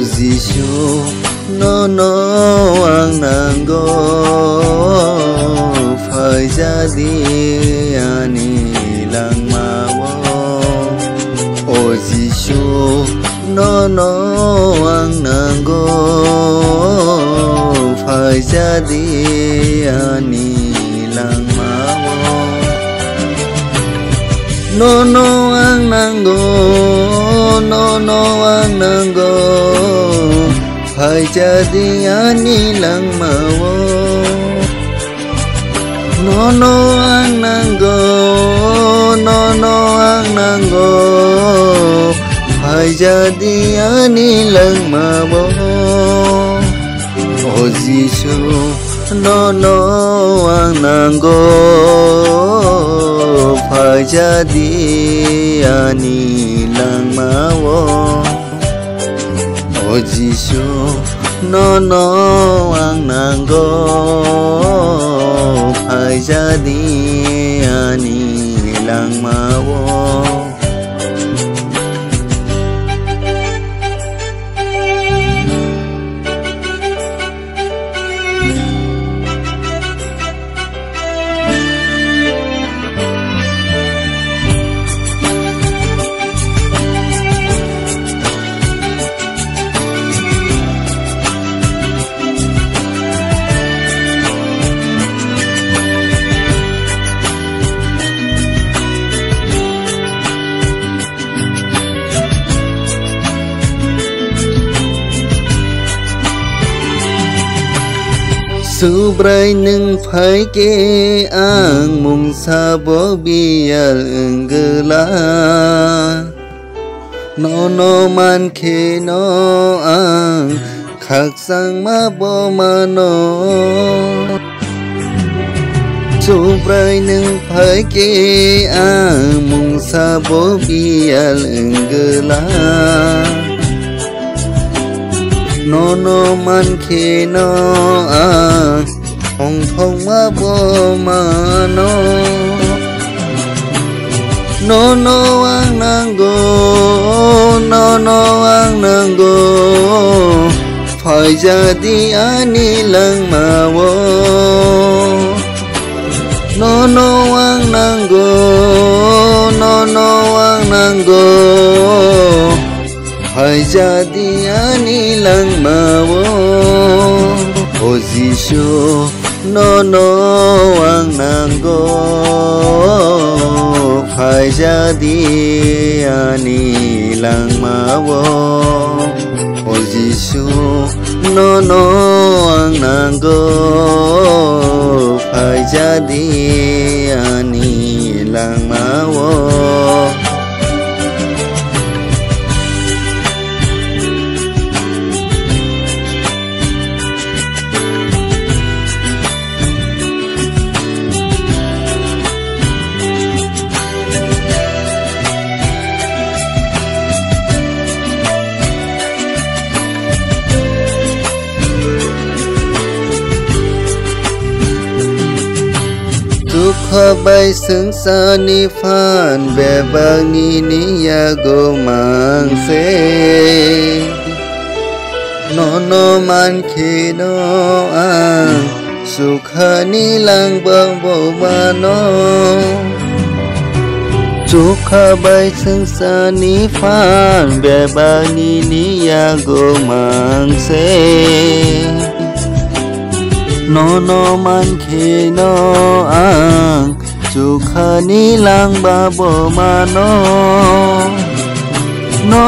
Giêsu nó ang nanggo phải jadi ani lang mawo. Giêsu nó ang nanggo phải jadi ani lang mawo. No ang nanggo ang nanggo phải jadi ani lang mawo. No ang nanggo ang nanggo phải jadi ani lang mawo. Giêsu no ang nanggo phải jadi ani lang mawo. Giêsu no ang nanggo phải jadi ani lang mawo. Su bray nâng phải kê ang mong sa bo biyal enggela. No man kê no ang khắc sang ma bo ma no. Su bray nâng phải kê ang mong sa bo biyal enggela. No man khe no hong thong ma bo ma no. No ang nanggo ang nanggo phải jadi ani lang mawo. No ang nanggo ang nanggo phải jadi ani lang mawo. Giêsu no ang nanggo phải jadi ani lang mawo. Giêsu no ang nanggo phải jadi ani lang mawo. Tukha bay sướng sa ni phan bè bang ni ya go mang se. No man khe no ang sukha ni lang bang bo ma no. Tukha bay sướng sa ni phan bè bang ni ya go mang se. No man khe no ang sukha ni lang ba bo ma no. No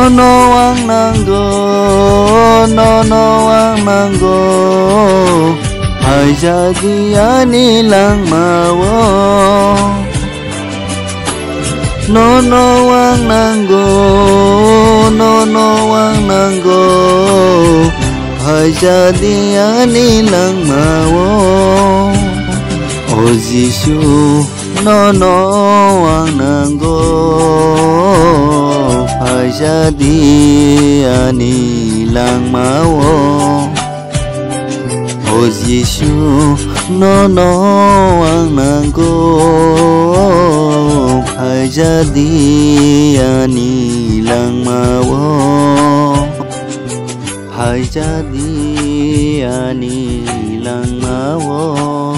ang nanggo ang nanggo phải jadi ani lang mawo. No ang nanggo ang nanggo phải jadi ani lang mawo. Giêsu no ang nanggo phải jadi ani lang mawo. Giêsu no ang nanggo phải jadi ani lang mawo. Hai jadi ani lang mawon